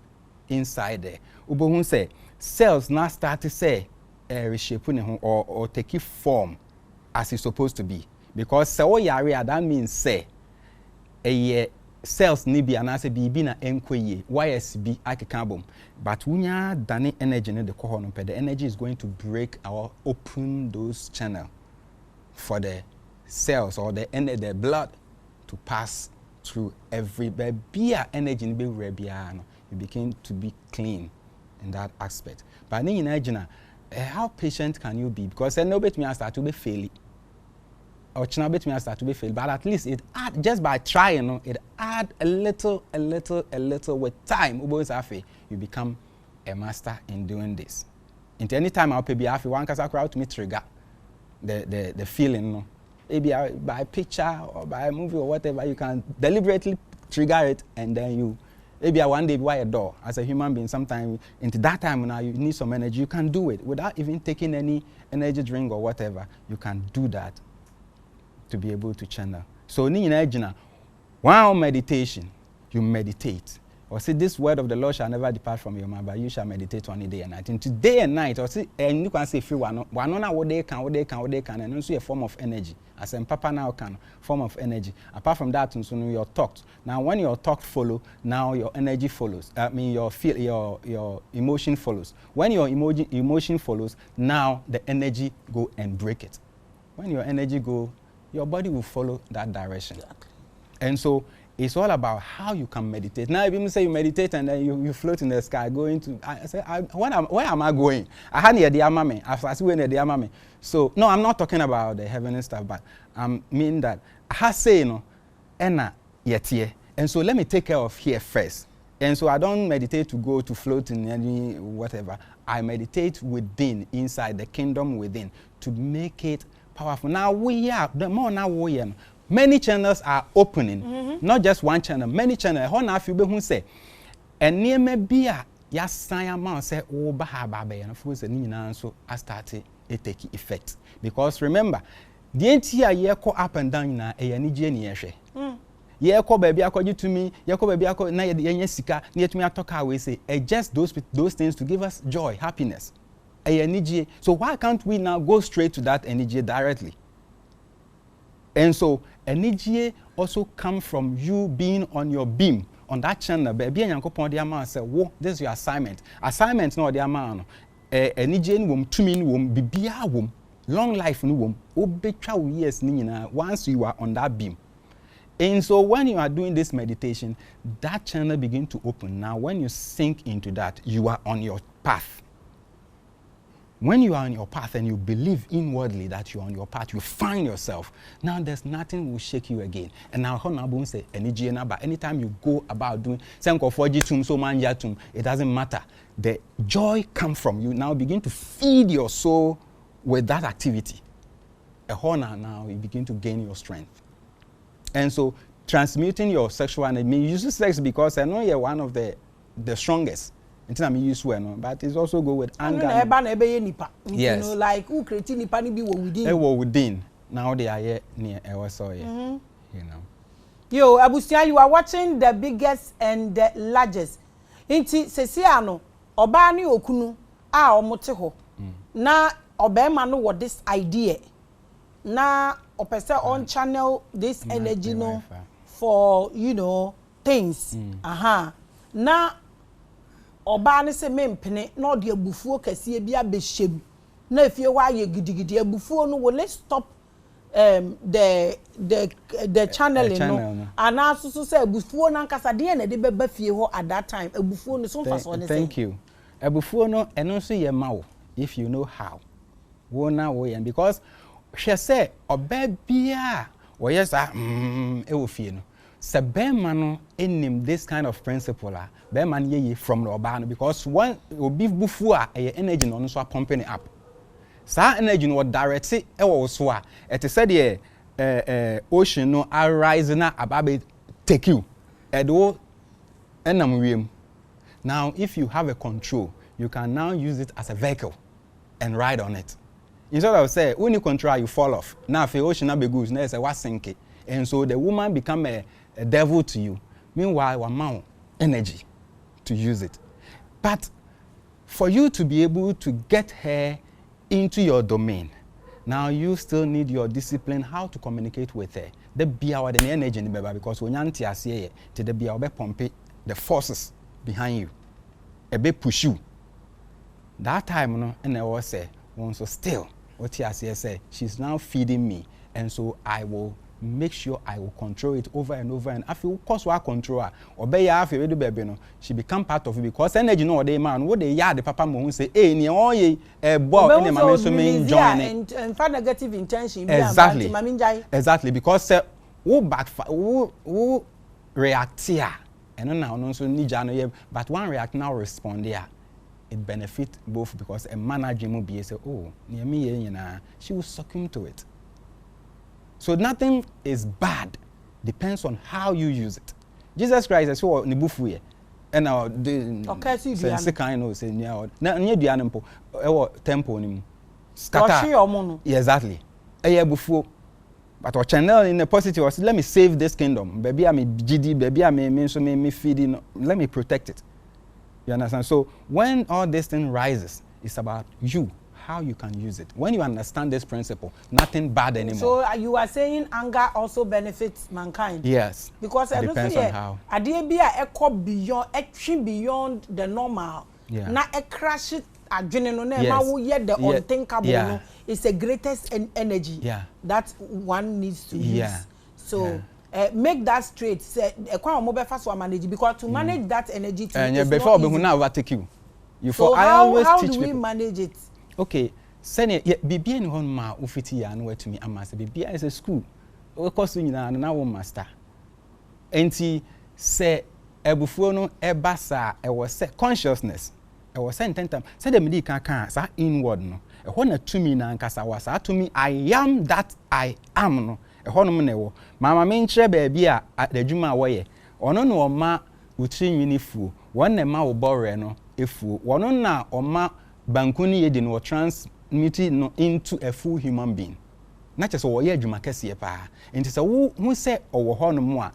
inside there. Ubohun say cells now start to say reshaping or take form as it's supposed to be, because so yare that means say cells ni bi anase bibi na enkoye YSB akekabom, but wunya dane energy ne de kohono pe the energy is going to break or open those channel for the cells or the blood to pass through every beer energy in be rebiano. You begin to be clean in that aspect. But in how patient can you be? Because no bet me start to be failing. Or bet me start to be fail, but at least it add just by trying, it add a little with time. You become a master in doing this. Into any time I'll be happy one cause crowd to me trigger the feeling, no. Maybe by picture or by a movie or whatever, you can deliberately trigger it, and then you maybe one day by a door as a human being. Sometimes into that time now you need some energy, you can do it without even taking any energy drink or whatever. You can do that to be able to channel. So ni ina while meditation, you meditate. Or see, this word of the Lord shall never depart from your mouth, but you shall meditate on it day and night. And today and night, or see, and you can say free one what they can, and also a form of energy. As in Papa now can form of energy. Apart from that, so your thoughts. Now, when your thought follow, now your energy follows. I mean, your emotion follows. When your emotion follows, now the energy go and break it. When your energy go, your body will follow that direction. Exactly. And so it's all about how you can meditate. Now, if you say you meditate and then you float in the sky, going to, I say, where am I going? I had the Amame. I see when the Amame. So, no, I'm not talking about the heavenly stuff, but I mean that I say, Enna yet here. And so let me take care of here first. And so I don't meditate to go to float in any whatever. I meditate within, inside the kingdom within, to make it powerful. Now the more now we are. Many channels are opening, not just one channel, many channels. How now you be say, and near me be a yasan man say, oh, bahababe, and of course, and so I started to take effect. Because remember, the entire year go up and down na a Nigerian. Ye ko baby akọji to me, ye ko baby akọ na ye sika, na yetumi atoka we say, just those things to give us joy, happiness. A so why can't we now go straight to that energy directly? And so energy also come from you being on your beam on that channel. Baby and Yankopon the amount say, "Whoa, this is your assignment. Assignment no the amount. Energy wom tumi wom bibia wom long life no wom obetwa years ni nyina once you are on that beam." And so when you are doing this meditation, that channel begin to open. Now when you sink into that, you are on your path. When you are on your path and you believe inwardly that you're on your path, you find yourself. Now there's nothing will shake you again. And now Honorable say anytime you go about doing it doesn't matter. The joy comes from you. Now begin to feed your soul with that activity. A honor now you begin to gain your strength. And so transmuting your sexual energy, you use sex because I know you're one of the strongest. But it's also go with anger. Yes. You know, like who creating nipa ni be within. They were within. Now they are here near also here. You know. Yo, Abusia, you are watching the biggest and the largest. Inti sesiano oba ni okunu a omote ho. Na obema no what this idea. Na opese on channel this energy no for things. Na oba ne se mempene na ode abufuo kase bia behiem na efie wa ye gidigidi abufuo no will stop the channeling no ana so say abufuo na nkasa de na de beba fie ho at that time abufuo no so faso ne say thank you abufuo no eno so ye ma wo if you know how wo na wo yen because hwe say oba bia wo yes e wo fie no se bema no enim this kind of principle bema ye from the oba no because one obi bufu energy no so pumping it up sa energy no direct e wo so it said the ocean no arise na ababe take you edo enam wiem. Now if you have a control you can now use it as a vehicle and ride on it. Instead of say when you control you fall off. Now if the ocean na be good na say what sink and so the woman become a devil to you. Meanwhile, amount energy to use it. But for you to be able to get her into your domain, now you still need your discipline how to communicate with her. The be our the energy in the baby because when you say to the be our pump the forces behind you, a bit push you. That time, no, and I was say, so still, what you say, she's now feeding me, and so I will make sure I will control it over and over and after cause what control her obey ya after do baby no she become part of it because energy no dey man what dey yard the papa mo say eh ni on ye boy in mama so me join and for negative intention exactly because who who react here and now no so ni no but one react now respond there it benefit both because a manager mo be say oh near me here she will succumb to it. So nothing is bad, depends on how you use it. Jesus Christ says, "Oh, nibufu ye," and now the sense kind of say, "Yeah, na nye duanempo, temple ni scatter." Exactly. Bufu, but our channel in the positive was let me save this kingdom. Baby, I me GD, baby, I me so me feeding. Let me protect it. You understand? So when all this thing rises, it's about you. How you can use it. When you understand this principle, nothing bad anymore. So you are saying anger also benefits mankind? Yes. Because it depends on how. Idea be beyond the normal. Yeah. Na crash it the unthinkable. No, it's the greatest energy that one needs to use. So make that straight. Say manage because to manage that energy to before we now overtake you. So how do we manage it? Okay, senior bibi en hon ma ufiti ya no to me amase bibi is a school. O course nyina na wo master. Enti se ebufuo no eba sa e was say consciousness. E was say intentam. Say the medi kan sa inward no. E ho na tumi na nkasa wa sa tumi I am that I am no. E ho no me wo. Mama me nkyere ba bia adwuma wo ye. Ono no ma utri nwini fu. Won na ma wo bore no efu. Wono na oma bankuni yedi no transmute no into a full human being. Not just wo ye adwuma kese pa. Enti se wo hu se owo ho no mo a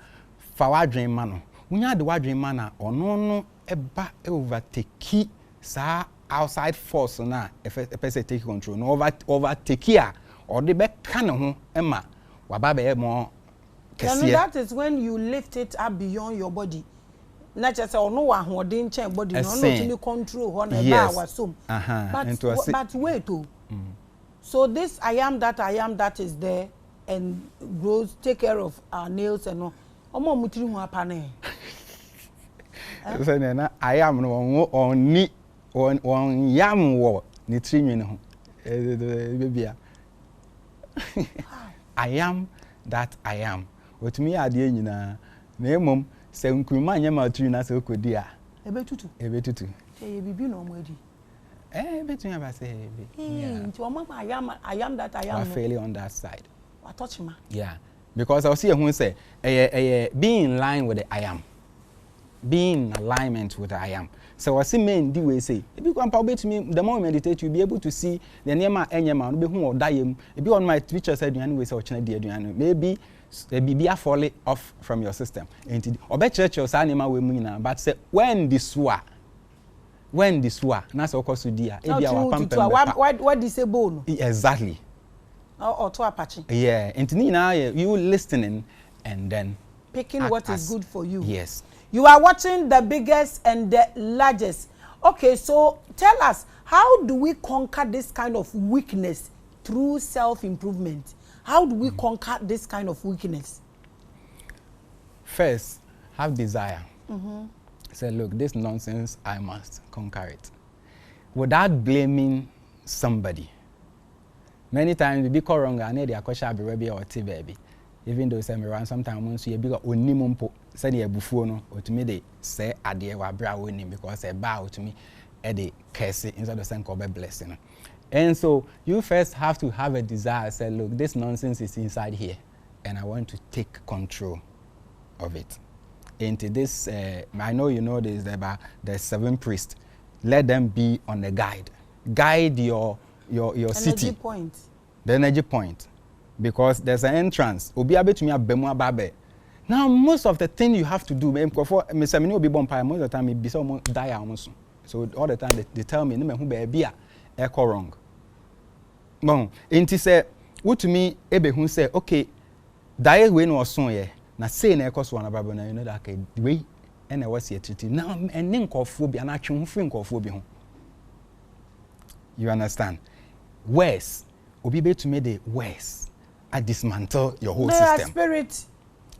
fa wadwen ma no. Wunya de wadwen ma na ono no eba overtake sa outside force na e person take control no overtake a or de be ka ne ho ema waba be mo kese. That is when you lift it up beyond your body. Not just ono wa hoden chen body no no control ho na ba wasum. But wait oh. So this I am that is there and grows take care of our nails and all. Omo mutiri hu apa na. So na I am no oni on yam wo ni trinwi no baby I am that I am. What me ade nyina na emom se nkruma anya ma trinwi na se okodi a ebetutu ye bibi no mo edi betu ya ba say nti o mama I am that I am. I fail on that side. What touch ma? Yeah. Because I see who say being in line with the I am. Being in alignment with the I am. So I see men do we say, if you can probably to me, the more you meditate, you'll be able to see the Nema Enyama, be who or die. If you on my teacher said, you way, so maybe be a fall off from your system. And or bet church or Sanima women, but say when this war, that's of course, dear. What disable? Exactly. Or to Apache. Yeah, and now you listening and then picking what is good for you. Yes. You are watching the biggest and the largest. Okay, so tell us, how do we conquer this kind of weakness through self-improvement? How do we conquer this kind of weakness? First, have desire. Say, look, this nonsense, I must conquer it. Without blaming somebody. Many times we be wrong and they are question be or tea baby. Even though say me run sometimes once you be got onimumpo say the buffo no or to me they say adie wa bra winning because say bow to me they curse instead of saying be blessing. And so you first have to have a desire, say look, this nonsense is inside here and I want to take control of it. Into this I know you know this about the 7 priests. Let them be on the guide your city point. The energy point, because there's an entrance. Obi abe to me abemu ababe. Now most of the thing you have to do, for me say me no be born most of the time me be some die almost. So all the time they tell me no me who be a echo wrong. Bon, enti say what to me ebe who say okay, die we no so ye. Na say na echo so na baba na you know that okay we and I was here to now and nkofo bi na atwe ho free nkofo bi ho. You understand? Worse, obi be to me the worse. I dismantle your whole system. Spirit.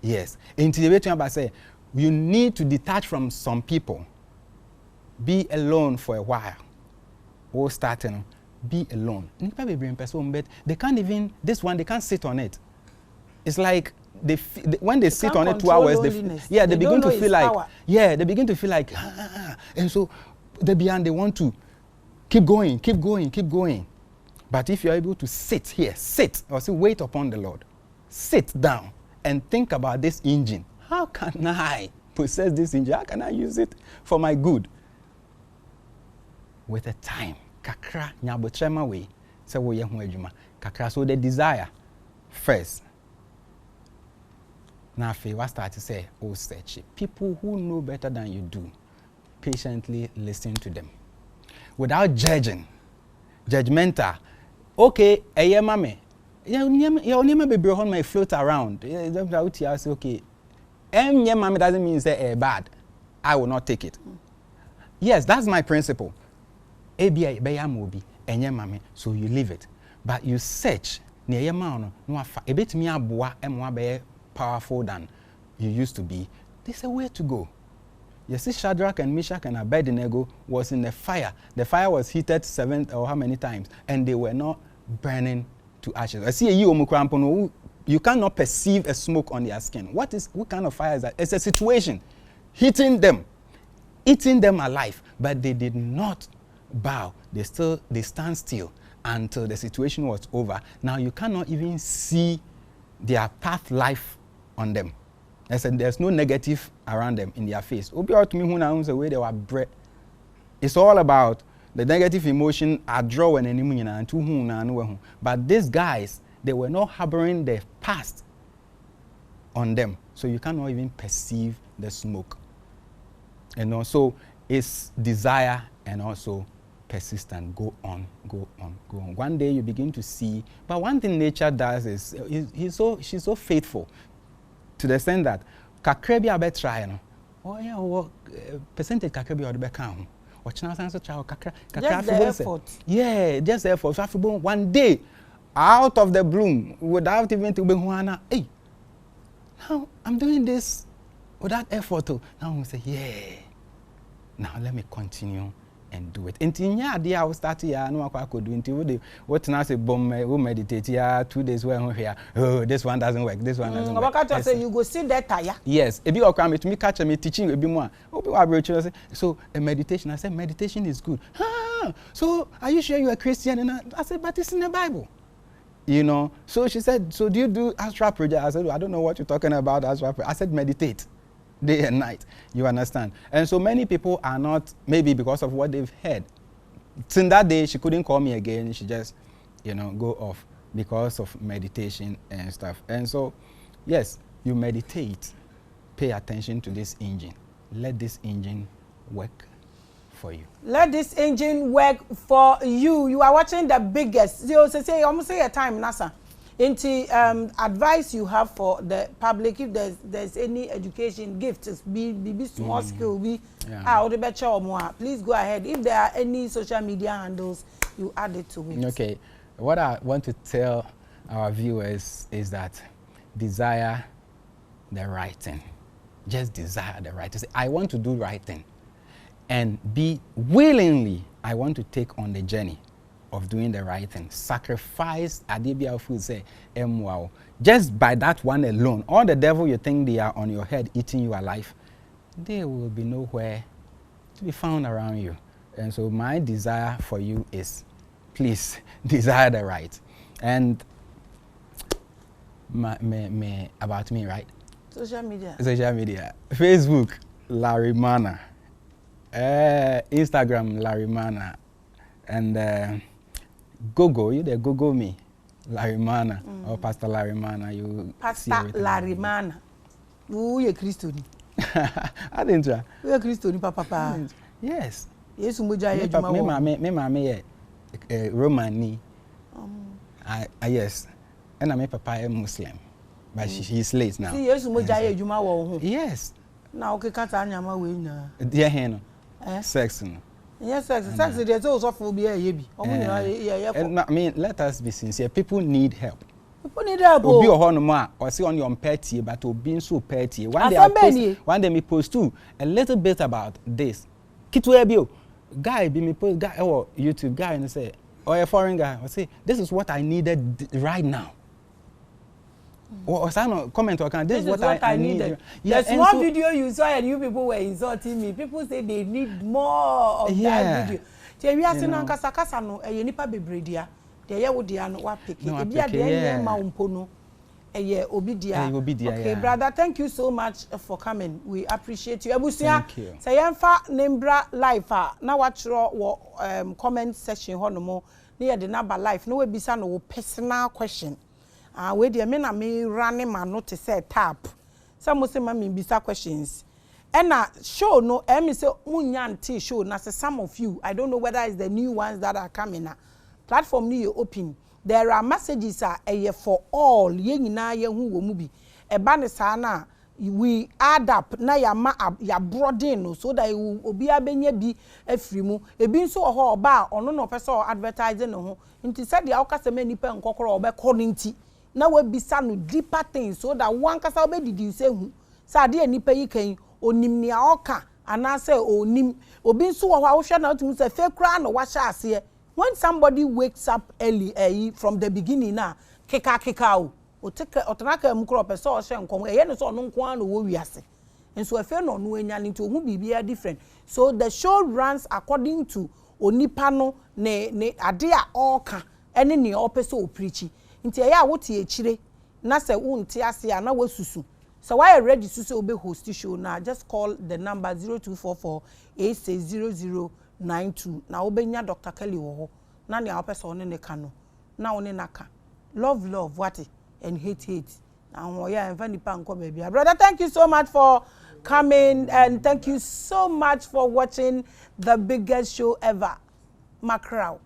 Yes. Into the way to say, you need to detach from some people. Be alone for a while. Or starting, be alone. But they can't even this one. They can't sit on it. It's like when they sit on it 2 hours, they begin to feel like power. Yeah, they begin to feel like and so they want to keep going. But if you're able to sit here, or say wait upon the Lord, sit down and think about this engine. How can I possess this engine? How can I use it for my good? With a time, kakra nyabotrema way, say wo ye ho adwuma. Kakra, so the desire first. Now if you start to say, oh search it. People who know better than you do, patiently listen to them. Without judging, judgmental. Okay, mame. You be bro my float around. I say okay. Mame doesn't mean say bad. I will not take it. Yes, that's my principle. Mobi, mame, so you leave it. But you search near no a bit me aboa powerful than you used to be. There's a way to go. You see, Shadrach and Meshach and Abednego was in the fire. The fire was heated 7 or how many times, and they were not burning to ashes. I see you cannot perceive a smoke on their skin. What kind of fire is that? It's a situation, hitting them, eating them alive. But they did not bow. They stand still until the situation was over. Now you cannot even see their path life on them. I said there's no negative around them in their face. The way they were bred. It's all about the negative emotion I draw when any. But these guys, they were not harboring the past on them. So you cannot even perceive the smoke. And also it's desire and also persistent. Go on. One day you begin to see. But one thing nature does is she's so faithful. To the extent that kakrebi abe try no percentage kakrebi odo be kan ho china san so try kakra just the effort. Yeah, just the effort. So one day out of the bloom without even to be huana, hey, now I'm doing this without effort. Now we say, yeah, now let me continue and do it. Until yeah, I will start here. No, I could do until what now say bomb we meditate here 2 days when here. Oh, this one doesn't work. This one doesn't work. Say you go sit there tire. Yes, if you come to me catch me teaching a bit more. So a meditation. I said meditation is good. So are you sure you are a Christian? And I said, but it's in the Bible. You know. So she said, so do you do astral project? I said, I don't know what you're talking about astral project. I said meditate. Day and night, you understand? And so many people are not, maybe because of what they've heard. Since that day, she couldn't call me again. She just, go off because of meditation and stuff. And so, yes, you meditate. Pay attention to this engine. Let this engine work for you. Let this engine work for you. You are watching the biggest. You say almost say a time, Nasa. Into advice you have for the public, if there's any education gifts, be small skill, be out the better or more. Please go ahead. If there are any social media handles, you add it to it. Okay. What I want to tell our viewers is that desire the right thing. Just desire the right thing. I want to do right thing, and be willingly. I want to take on the journey of doing the right thing. Sacrifice, Adibia food say, wow. Just by that one alone, all the devil you think they are on your head eating you alive, they will be nowhere to be found around you. And so my desire for you is, please desire the right. And about me, right? Social media. Social media. Facebook, Larry Mana. Instagram, Larry Mana. And Google, you there Google me, Larry Mana or Pastor Larry Mana. You Pastor Larry Mana. Who you Christian? I didn't try. Who you Christian, Papa? Yes. Yes, Muja. Me mama Romani. Yes. And I papa a Muslim, but she's late now. See, yes, Muja Juma wo. Yes. Now okay, can't anyama we na. Dear hen. Sex. Yes, sex is also for be a yebi. And I mean, let us be sincere. People need help. People need help. Obi ohonoma or see on your petty, but being so petty. One day me post too a little bit about this. Kitwebio guy be me post guy or YouTube guy and say, or a foreign guy, or say, this is what I needed right now. Or some comment or can this is what I needed. There's one video you saw and you people were insulting me. People say they need more of that video. They we are saying kasa kasa no e nipa bebredia. They ye wo dia no wa pick. E bia de ye ma umpo no e obi dia. Okay, brother, thank you so much for coming. We appreciate you. Ebusia say yemfa nembra live na wa chiro wo comment section ho no mo na ye de number live no we bisa no personal question. We dey me na me running my note to say tap. Some say me bisa questions. And show no me say munyanti show na say some of you, I don't know whether it's the new ones that are coming na. Platform ni you open. There are messages for all. Ye nyina ye hu wo mu bi. Eba ne sa na we add up na ya broaden no so that obi abenya bi afiri mu. Ebi nso ho oba ono no person advertising no ho. Nti said ya okasa ma nipa nkokoro obekọ nti. Na we bisa no deeper things so that one kasa obedidi say hu sa de nipa yi kan onim ne oka ana say onim obi nso wo hwa wo hwe na otum say fe kra na wa sha ase. When somebody wakes up early from the beginning na keka o take otanaka mu kro person o hye nkom eye ne so no nko an wo wiase nso efe no no enya nti ohu bibia different. So the show runs according to onipa no ne ade a oka ene ne opeso o preachi. Nti ya wote echire na se wonte ase ya na wasusu. So why ready to say obe host show na just call the number 0244-860092 na obenya Dr. Kelly wo ho na ne opesa one ne ka no na one naka love what and hate na ho ya enfa nipa nko ba bia. Brother, thank you so much for coming and thank you so much for watching the biggest show ever. Macrao.